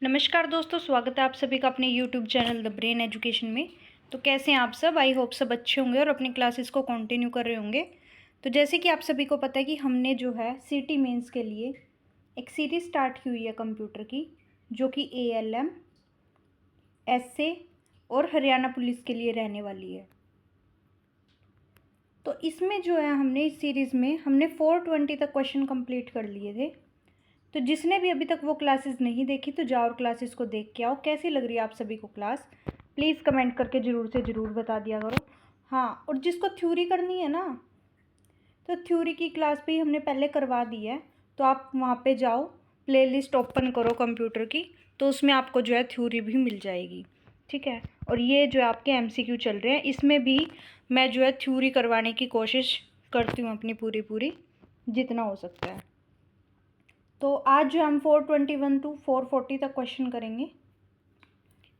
नमस्कार दोस्तों, स्वागत है आप सभी का अपने YouTube channel the brain education में। तो कैसे हैं आप सब? आई होप सब अच्छे होंगे और अपनी क्लासेस को कंटिन्यू कर रहे होंगे। तो जैसे कि आप सभी को पता है कि हमने जो है सीटी मेंस के लिए एक सीरीज़ स्टार्ट की हुई है कंप्यूटर की, जो कि ALM, एसए और हरियाणा पुलिस के लिए रहने वाली है। तो इसमें जो है हमने इस सीरीज़ में हमने 420 तक क्वेश्चन कंप्लीट कर लिए थे। तो जिसने भी अभी तक वो क्लासेस नहीं देखी तो जाओ और क्लासेस को देख के आओ। कैसी लग रही है आप सभी को क्लास? प्लीज़ कमेंट करके ज़रूर से ज़रूर बता दिया करो। हाँ, और जिसको थ्योरी करनी है ना, तो थ्योरी की क्लास भी हमने पहले करवा दी है। तो आप वहाँ पे जाओ, प्लेलिस्ट ओपन करो कंप्यूटर की, तो उसमें आपको जो है थ्योरी भी मिल जाएगी। ठीक है, और ये जो आपके MCQ चल रहे हैं, इसमें भी मैं जो है थ्योरी करवाने की कोशिश करती हूँ अपनी पूरी जितना हो सकता है। तो आज जो हम 421 टू 440 तक क्वेश्चन करेंगे।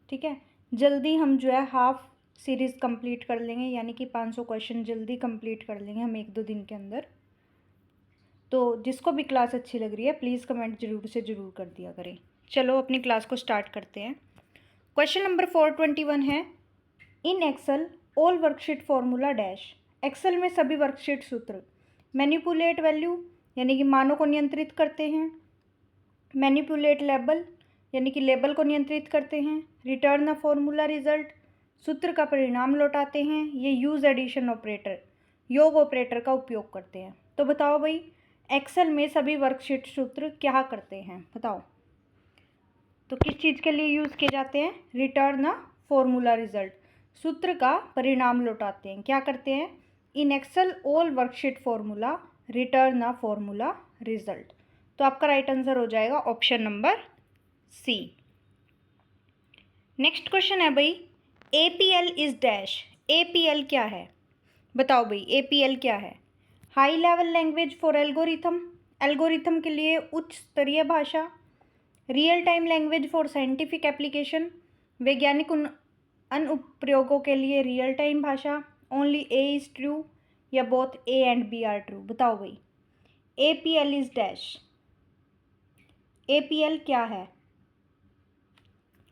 ठीक है, जल्दी हम जो है हाफ सीरीज़ कंप्लीट कर लेंगे, यानी कि 500 क्वेश्चन जल्दी कंप्लीट कर लेंगे हम 1-2 दिन के अंदर। तो जिसको भी क्लास अच्छी लग रही है प्लीज़ कमेंट ज़रूर से ज़रूर कर दिया करें। चलो अपनी क्लास को स्टार्ट करते हैं। क्वेश्चन नंबर 421 है, in Excel all worksheet formula dash. Excel में सभी वर्कशीट सूत्र मैनिपुलेट वैल्यू यानी कि मानों को नियंत्रित करते हैं, मैनिपुलेट लेबल यानी कि लेबल को नियंत्रित करते हैं, रिटर्न अ फॉर्मूला रिजल्ट सूत्र का परिणाम लौटाते हैं, ये यूज़ एडिशन ऑपरेटर योग ऑपरेटर का उपयोग करते हैं। तो बताओ भाई, एक्सेल में सभी वर्कशीट सूत्र क्या करते हैं? बताओ तो किस चीज़ के लिए यूज़ किए जाते हैं? रिटर्न अ फॉर्मूला रिजल्ट, सूत्र का परिणाम लौटाते हैं। क्या करते हैं? In Excel all worksheet formula return a formula result. तो आपका राइट आंसर हो जाएगा option number C. Next question है भाई, APL इज डैश। APL क्या है? बताओ भाई, APL क्या है? High level language for algorithm, algorithm के लिए उच्च स्तरीय भाषा। Real time language for scientific application, वैज्ञानिक अनुप्रयोगों के लिए रियल टाइम भाषा। ओनली A इज ट्रू, या both A and B are true. बताओ भाई, APL इज डैश। APL क्या है?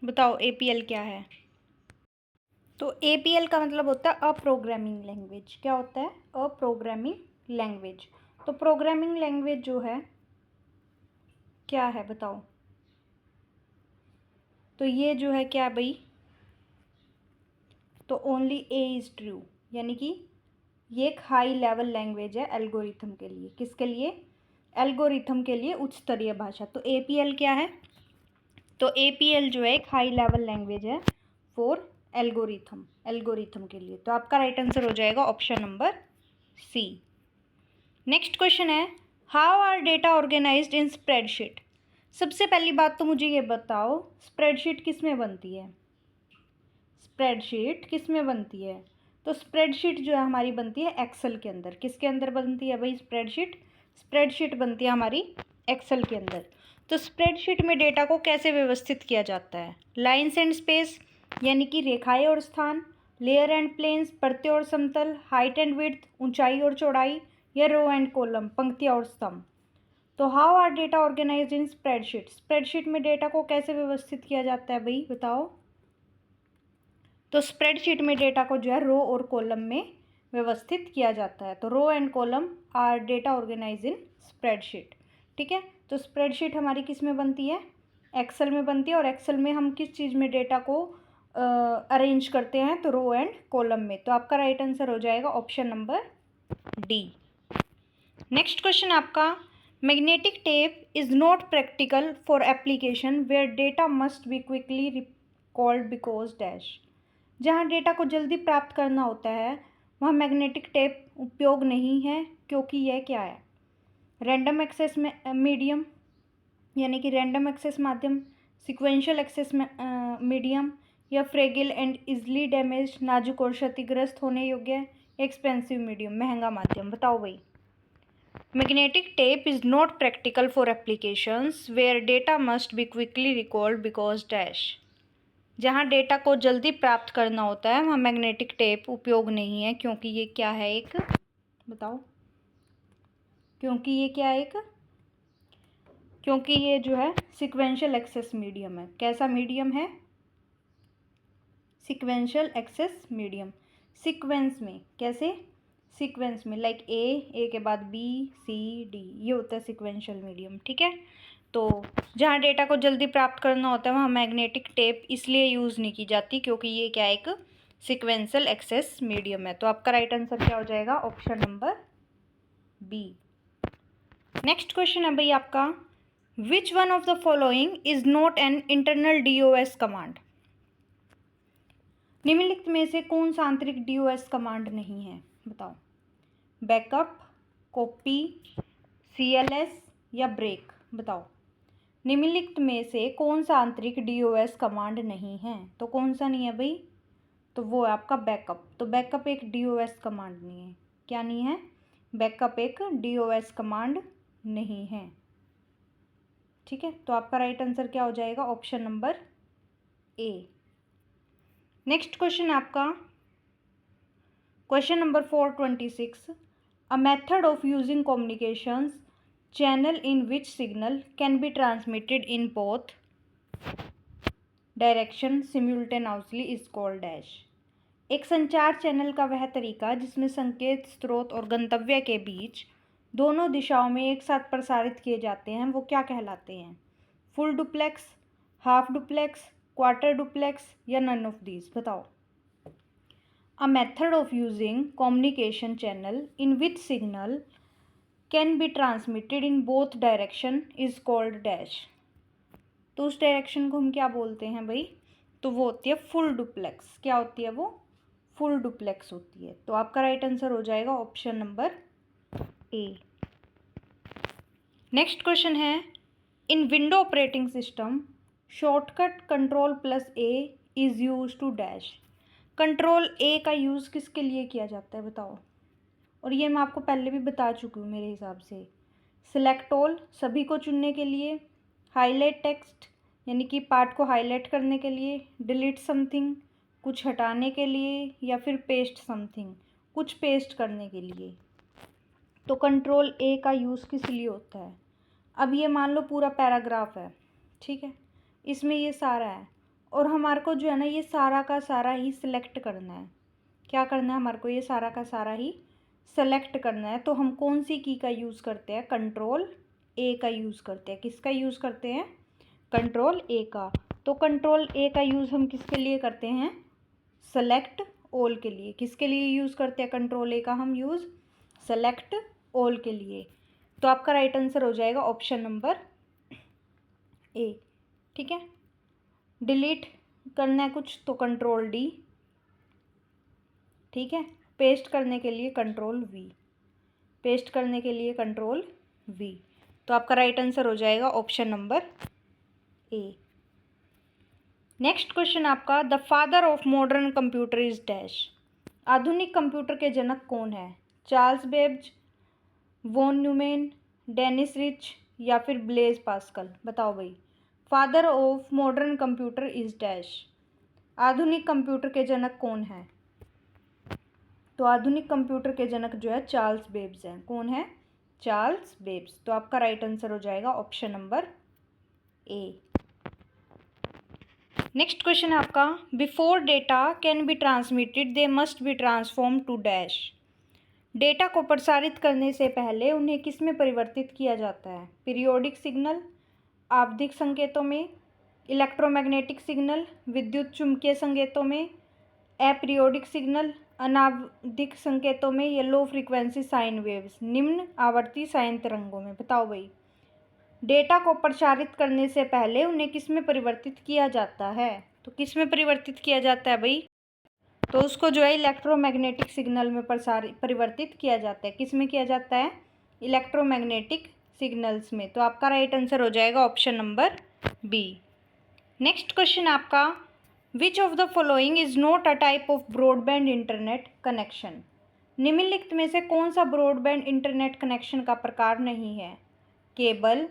बताओ APL क्या है? तो APL का मतलब होता है अ प्रोग्रामिंग लैंग्वेज। क्या होता है? A programming language. तो प्रोग्रामिंग लैंग्वेज जो है क्या है? बताओ। तो ये जो है क्या भाई? तो ओनली A इज़ ट्रू, यानी कि ये एक हाई लेवल लैंग्वेज है एल्गोरिथम के लिए। किसके लिए? एल्गोरिथम के लिए उच्च स्तरीय भाषा। तो APL क्या है? तो APL जो है एक हाई लेवल लैंग्वेज है फॉर एल्गोरिथम, एल्गोरिथम के लिए। तो आपका राइट आंसर हो जाएगा option number C. Next question है, how are data organised in spreadsheet. सबसे पहली बात तो मुझे ये बताओ, स्प्रेडशीट किस में बनती है? स्प्रेडशीट किस में बनती है? तो स्प्रेडशीट जो है हमारी बनती है एक्सेल के अंदर। किसके अंदर बनती है भाई स्प्रेडशीट? स्प्रेडशीट बनती है हमारी एक्सेल के अंदर। तो स्प्रेडशीट में डेटा को कैसे व्यवस्थित किया जाता है? लाइन्स एंड स्पेस यानी कि रेखाएं और स्थान, लेयर एंड प्लेन्स परतें और समतल, हाइट एंड विड्थ ऊंचाई और चौड़ाई, या रो एंड कॉलम पंक्तियाँ और स्तंभ। तो how are data organised in spreadsheet, spreadsheet में डेटा को कैसे व्यवस्थित किया जाता है भाई? बताओ। तो स्प्रेडशीट में डेटा को जो है रो और कॉलम में व्यवस्थित किया जाता है। तो row and column are data organize in spreadsheet. ठीक है, तो स्प्रेडशीट हमारी किस में बनती है? एक्सेल में बनती है। और एक्सेल में हम किस चीज़ में डेटा को अरेंज करते हैं? तो रो एंड कॉलम में। तो आपका राइट आंसर हो जाएगा option number D. Next question आपका, magnetic tape is not practical for application where data must be quickly recalled because dash. जहाँ डेटा को जल्दी प्राप्त करना होता है वहाँ मैग्नेटिक टेप उपयोग नहीं है, क्योंकि यह क्या है? रैंडम एक्सेस मीडियम यानी कि रैंडम एक्सेस माध्यम, सिक्वेंशियल एक्सेस मीडियम, या फ्रेगिल एंड इजली डैमेज नाजुक और क्षतिग्रस्त होने योग्य, एक्सपेंसिव मीडियम महंगा माध्यम। बताओ भाई, magnetic tape is not practical for applications where data must be quickly recalled because dash. जहाँ डेटा को जल्दी प्राप्त करना होता है वहाँ मैग्नेटिक टेप उपयोग नहीं है, क्योंकि ये क्या है? एक बताओ, क्योंकि ये क्या है? एक क्योंकि ये जो है सीक्वेंशियल एक्सेस मीडियम है। कैसा मीडियम है? Sequential access medium. सीक्वेंस में, कैसे? सीक्वेंस में, लाइक ए के बाद बी सी डी, ये होता है सीक्वेंशियल मीडियम। ठीक है, तो जहाँ डेटा को जल्दी प्राप्त करना होता है वहाँ मैग्नेटिक टेप इसलिए यूज़ नहीं की जाती क्योंकि ये क्या है, एक सीक्वेंशियल एक्सेस मीडियम है। तो आपका राइट आंसर क्या हो जाएगा? Option number B. Next question है भाई आपका, which one of the following is not an internal DOS command? निम्नलिखित में से कौन सा आंतरिक DOS कमांड नहीं है? बताओ। बैकअप, कॉपी, CLS या ब्रेक? बताओ, निम्नलिखित में से कौन सा आंतरिक DOS कमांड नहीं है? तो कौन सा नहीं है भाई? तो वो है आपका बैकअप। तो बैकअप एक DOS कमांड नहीं है। क्या नहीं है? बैकअप एक DOS कमांड नहीं है। ठीक है, तो आपका राइट आंसर क्या हो जाएगा? Option number A. Next question आपका question number 426, a method of using communications channel in which signal can be transmitted in both direction simultaneously is called dash. एक संचार चैनल का वह तरीका जिसमें संकेत स्रोत और गंतव्य के बीच दोनों दिशाओं में एक साथ प्रसारित किए जाते हैं वो क्या कहलाते हैं? Full duplex, half duplex, quarter duplex या नन ऑफ दीज? बताओ। अ method of using communication channel in which signal can be transmitted in both direction is called dash. तो उस डायरेक्शन को हम क्या बोलते हैं भाई? तो वो होती है फुल डुप्लेक्स। क्या होती है वो? फुल डुप्लेक्स होती है। तो आपका राइट आंसर हो जाएगा option number A. Next question है, in window operating system shortcut control A is use to dash. Control A का यूज़ किसके लिए किया जाता है? बताओ। और ये मैं आपको पहले भी बता चुकी हूँ मेरे हिसाब से। सिलेक्ट ऑल, सभी को चुनने के लिए। हाईलाइट टेक्स्ट, यानी कि पार्ट को हाईलाइट करने के लिए। डिलीट समथिंग, कुछ हटाने के लिए। या फिर पेस्ट समथिंग, कुछ पेस्ट करने के लिए। तो कंट्रोल A का यूज़ किस लिए होता है? अब ये मान लो पूरा पैराग्राफ है, ठीक है, इसमें ये सारा है और हमारे को जो है ना ये सारा का सारा ही सिलेक्ट करना है। क्या करना है हमारे को? ये सारा का सारा ही सेलेक्ट करना है। तो हम कौन सी की का यूज़ करते हैं? कंट्रोल A का यूज़ करते हैं। किसका यूज़ करते हैं? कंट्रोल A का। तो कंट्रोल A का यूज़ हम किसके लिए करते हैं? सेलेक्ट ऑल के लिए। किसके लिए यूज़ करते हैं कंट्रोल A का हम यूज़? सेलेक्ट ऑल के लिए। तो आपका राइट आंसर हो जाएगा ऑप्शन नंबर ए। ठीक है, डिलीट करना है कुछ तो कंट्रोल D। ठीक है, पेस्ट करने के लिए कंट्रोल V। पेस्ट करने के लिए कंट्रोल V। तो आपका राइट आंसर हो जाएगा option number A. Next question आपका, the father of modern computer is dash. आधुनिक कंप्यूटर के जनक कौन है? Charles Babbage, von Neumann, Dennis Ritchie या फिर ब्लेज पास्कल? बताओ भाई। Father of modern computer is dash. आधुनिक कंप्यूटर के जनक कौन है? तो आधुनिक कंप्यूटर के जनक जो है चार्ल्स बेब्ज हैं। कौन है? Charles Babbage. तो आपका राइट आंसर हो जाएगा option number A. Next question है आपका, before data can be transmitted they must be transform to dash. Data को प्रसारित करने से पहले उन्हें किस में परिवर्तित किया जाता है? पीरियोडिक सिग्नल, आवधिक संकेतों में, इलेक्ट्रोमैग्नेटिक सिग्नल, विद्युत चुम्बकीय संकेतों में, अपीरियोडिक सिग्नल, अनावधिक संकेतों में या लो फ्रीक्वेंसी साइन वेव्स, निम्न आवर्ती साइन तरंगों में? बताओ भाई। डेटा को प्रसारित करने से पहले उन्हें किस में परिवर्तित किया जाता है? तो किस में परिवर्तित किया जाता है भाई? तो उसको जो है इलेक्ट्रोमैग्नेटिक सिग्नल में परिवर्तित किया जाता है। किस में किया जाता है? इलेक्ट्रोमैग्नेटिक सिग्नल्स में। तो आपका राइट आंसर हो जाएगा option number B. Next question आपका, which of the following is not a type of broadband internet connection. निम्नलिखित में से कौन सा ब्रॉडबैंड इंटरनेट कनेक्शन का प्रकार नहीं है? केबल,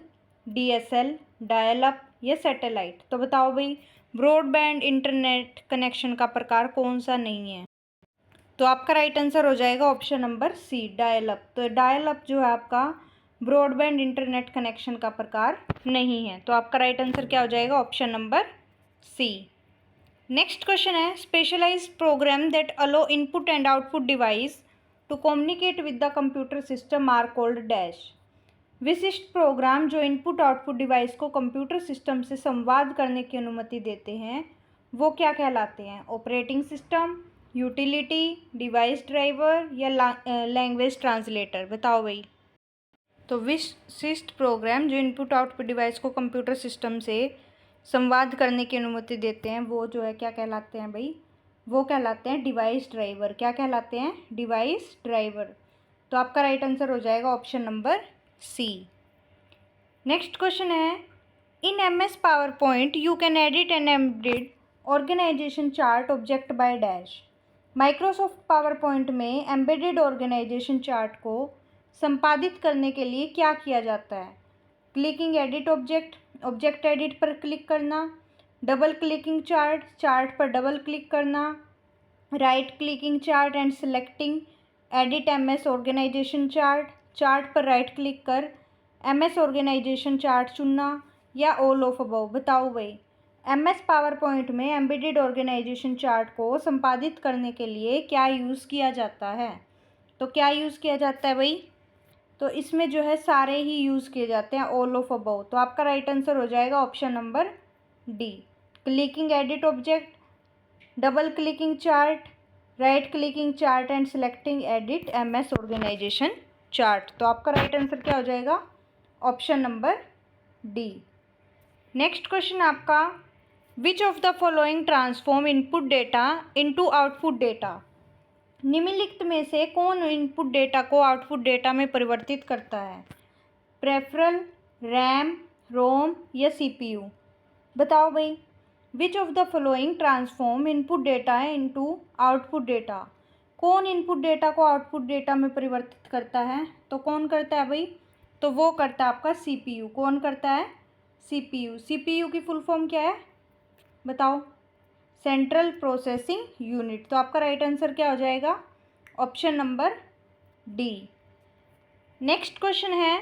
DSL, डायल अप या सैटेलाइट? तो बताओ भाई, ब्रॉडबैंड इंटरनेट कनेक्शन का प्रकार कौन सा नहीं है? तो आपका राइट आंसर हो जाएगा option number C, dial up. तो डायल अप जो है आपका ब्रॉडबैंड इंटरनेट कनेक्शन का प्रकार नहीं है। तो आपका राइट आंसर क्या हो जाएगा? Option number C. Next question है, specialise program that allow input and output device to communicate with the computer system are called dash. विशिष्ट प्रोग्राम जो इनपुट आउटपुट डिवाइस को कंप्यूटर सिस्टम से संवाद करने की अनुमति देते हैं वो क्या कहलाते हैं? Operating system, utility, device driver या लैंग्वेज ट्रांसलेटर? बताओ भाई। तो विशिष्ट प्रोग्राम जो इनपुट आउटपुट डिवाइस को कंप्यूटर सिस्टम से संवाद करने की अनुमति देते हैं वो जो है क्या कहलाते हैं भाई? वो कहलाते हैं डिवाइस ड्राइवर। क्या कहलाते हैं? Device driver. तो आपका राइट आंसर हो जाएगा option number C. Next question है, in MS PowerPoint you can edit and embed organization chart object by dash. Microsoft PowerPoint में एम्बेडेड ऑर्गेनाइजेशन चार्ट को संपादित करने के लिए क्या किया जाता है? Clicking edit object, object edit पर क्लिक करना, डबल क्लिकिंग चार्ट, चार्ट पर डबल क्लिक करना, right clicking chart and selecting edit MS organisation chart, chart पर राइट क्लिक कर MS ऑर्गेनाइजेशन चार्ट चुनना, या ऑल ऑफ अबव? बताओ भाई। MS पावर पॉइंट में एम्बेडेड ऑर्गेनाइजेशन चार्ट को संपादित करने के लिए क्या यूज़ किया जाता है? तो क्या यूज़ किया जाता है भाई? तो इसमें जो है सारे ही यूज़ किए जाते हैं, ऑल ऑफ अबव। तो आपका राइट आंसर हो जाएगा option number D. Clicking edit object, double clicking chart, right clicking chart and selecting edit MS organisation chart. तो आपका राइट आंसर क्या हो जाएगा? Option number D. Next question आपका, which of the following transform input data into output data. निम्नलिखित में से कौन इनपुट डेटा को आउटपुट डेटा में परिवर्तित करता है? प्रेफरल, रैम, रोम या CPU? बताओ भाई। विच of the following transform input data into output data. कौन इनपुट डेटा को आउटपुट डेटा में परिवर्तित करता है? तो कौन करता है भाई? तो वो करता है आपका CPU। कौन करता है? CPU। CPU की फुल फॉर्म क्या है? बताओ। Central processing unit. तो आपका राइट आंसर क्या हो जाएगा? Option number D. Next question है,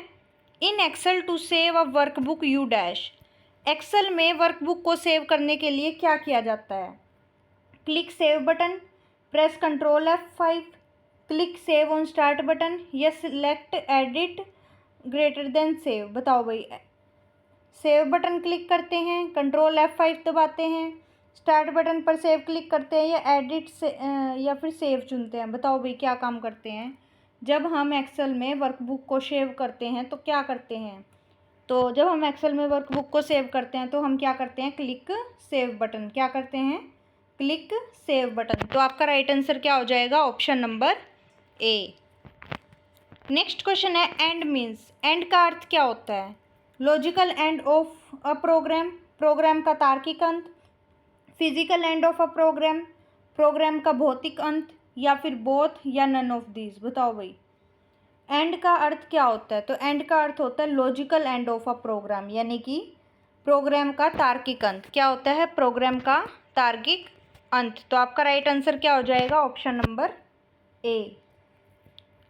in Excel to save a workbook you dash. Excel में वर्कबुक को सेव करने के लिए क्या किया जाता है? Click save button, press Ctrl F5, click save on start button या select edit greater than save? बताओ भाई। सेव बटन क्लिक करते हैं, Ctrl F5 दबाते हैं, स्टार्ट बटन पर सेव क्लिक करते हैं या एडिट से या फिर सेव चुनते हैं? बताओ भाई क्या काम करते हैं? जब हम एक्सेल में वर्कबुक को सेव करते हैं तो क्या करते हैं? तो जब हम एक्सेल में वर्कबुक को सेव करते हैं तो हम क्या करते हैं? Click save button. क्या करते हैं? Click save button. तो आपका राइट आंसर क्या हो जाएगा? Option number A. Next question है, एंड मीन्स। एंड का अर्थ क्या होता है? Logical end of a program, program का तार्किक अंत, physical end of a program, program का भौतिक अंत, या फिर बोथ या नन ऑफ दीज? बताओ भाई। एंड का अर्थ क्या होता है? तो एंड का अर्थ होता है logical end of a program, यानी कि प्रोग्राम का तार्किक अंत। क्या होता है? प्रोग्राम का तार्किक अंत। तो आपका राइट आंसर क्या हो जाएगा? Option number A.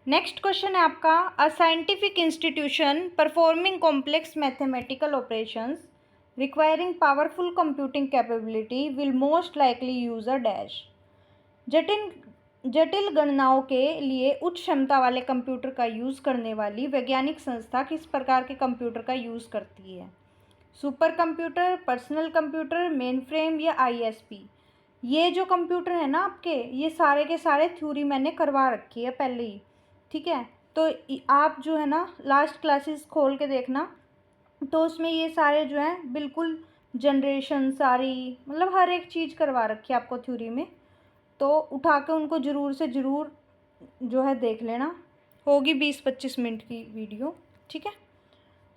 Next question है आपका, a scientific institution performing complex mathematical operations requiring powerful computing capability will most likely use a dash. जटिल गणनाओं के लिए उच्च क्षमता वाले कंप्यूटर का यूज़ करने वाली वैज्ञानिक संस्था किस प्रकार के कंप्यूटर का यूज़ करती है? Super computer, personal computer, main frame या ISP? ये जो कंप्यूटर है ना आपके, ये सारे के सारे थ्योरी मैंने करवा रखी है पहले ही, ठीक है? तो आप जो है ना लास्ट क्लासेस खोल के देखना, तो उसमें ये सारे जो हैं बिल्कुल जनरेशन सारी, मतलब हर एक चीज़ करवा रखी है आपको थ्योरी में। तो उठा के उनको ज़रूर से ज़रूर जो है देख लेना, होगी 20-25 मिनट की वीडियो, ठीक है?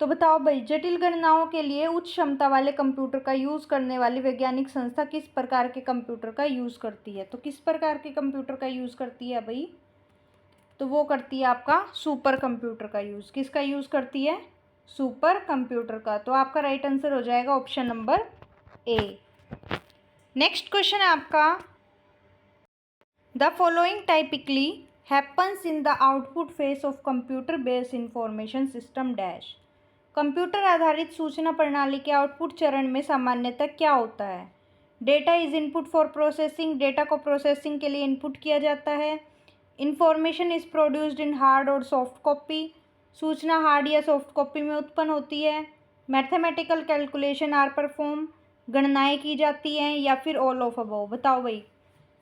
तो बताओ भाई, जटिल गणनाओं के लिए उच्च क्षमता वाले कंप्यूटर का यूज़ करने वाली वैज्ञानिक संस्था किस प्रकार के कंप्यूटर का यूज़ करती है? तो किस प्रकार के कंप्यूटर का यूज़ करती है भाई? तो वो करती है आपका सुपर कंप्यूटर का यूज़। किसका यूज़ करती है? सुपर कंप्यूटर का। तो आपका राइट आंसर हो जाएगा option number A. Next question है आपका, the following typically happens in the output face of computer based information system dash. Computer आधारित सूचना प्रणाली के आउटपुट चरण में सामान्यतः क्या होता है? Data is input for processing, data को प्रोसेसिंग के लिए इनपुट किया जाता है। Information is produced in hard और सॉफ्ट कॉपी, सूचना हार्ड या सॉफ्ट कॉपी में उत्पन्न होती है। मैथमेटिकल कैलकुलेशन आर परफॉर्म, गणनाएं की जाती हैं, या फिर ऑल ऑफ अबव। बताओ भाई,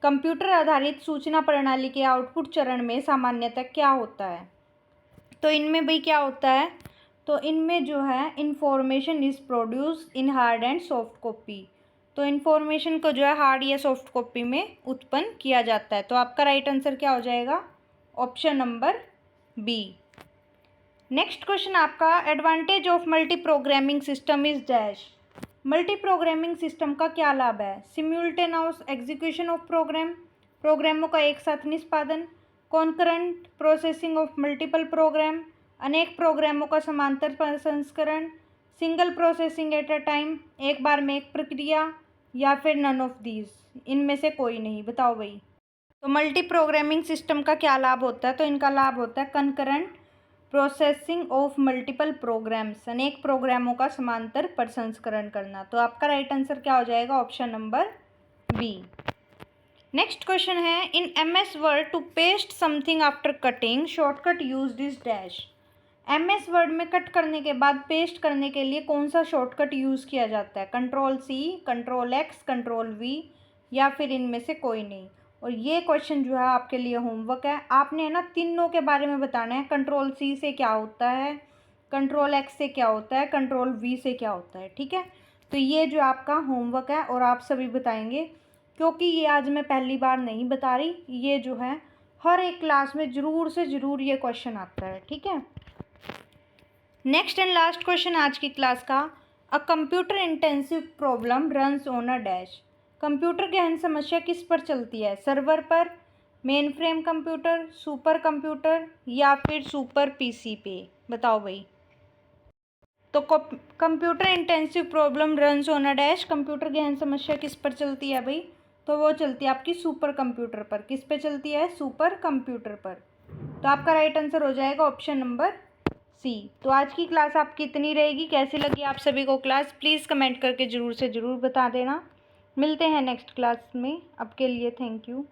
कंप्यूटर आधारित सूचना प्रणाली के आउटपुट चरण में सामान्यतः क्या होता है? तो इनमें भाई क्या होता है? तो इनमें जो है information is produced in hard and soft copy, तो इन्फॉर्मेशन को जो है हार्ड या सॉफ्ट कॉपी में उत्पन्न किया जाता है। तो आपका राइट आंसर क्या हो जाएगा? Option number B. Next question आपका, advantage of multi programming system is dash. Multi programming system का क्या लाभ है? सिम्युल्टेनियस एग्जीक्यूशन ऑफ प्रोग्राम, प्रोग्रामों का एक साथ निष्पादन। Concurrent processing of multiple program, अनेक प्रोग्रामों का समांतर प्रसंस्करण। Single processing at a time, एक बार में एक प्रक्रिया, या फिर नन ऑफ दीज, इनमें से कोई नहीं। बताओ भाई, तो मल्टी प्रोग्रामिंग सिस्टम का क्या लाभ होता है? तो इनका लाभ होता है concurrent processing of multiple programs, अनेक प्रोग्रामों का समांतर प्रसंस्करण करना। तो आपका राइट आंसर क्या हो जाएगा? Option number B. Next question है, in MS Word to paste something after cutting shortcut used is dash. MS Word में कट करने के बाद पेस्ट करने के लिए कौन सा शॉर्टकट यूज़ किया जाता है? Ctrl+C, Ctrl+X, Ctrl+V, या फिर इनमें से कोई नहीं। और ये क्वेश्चन जो है आपके लिए होमवर्क है, आपने है ना तीनों के बारे में बताना है। Ctrl+C से क्या होता है, Ctrl+X से क्या होता है, Ctrl+V से क्या होता है, ठीक है। तो ये जो आपका होमवर्क है और आप सभी बताएंगे, क्योंकि ये आज मैं पहली बार नहीं बता रही, ये जो है हर एक क्लास में ज़रूर से ज़रूर ये क्वेश्चन आता है, ठीक है। नेक्स्ट एंड लास्ट क्वेश्चन आज की क्लास का, a computer intensive problem runs on a dash. Computer गहन समस्या किस पर चलती है? सर्वर पर, main frame computer, super computer, या फिर सुपर PC पे। बताओ भाई, तो computer intensive problem runs on a dash, computer गहन समस्या किस पर चलती है भाई? तो वो चलती है आपकी सुपर कंप्यूटर पर। किस पे चलती है? सुपर कंप्यूटर पर। तो आपका राइट आंसर हो जाएगा ऑप्शन नंबर सी। तो आज की क्लास आपकी इतनी रहेगी। कैसी लगी आप सभी को क्लास? प्लीज़ कमेंट करके ज़रूर से ज़रूर बता देना। मिलते हैं नेक्स्ट क्लास में। अब के लिए थैंक यू।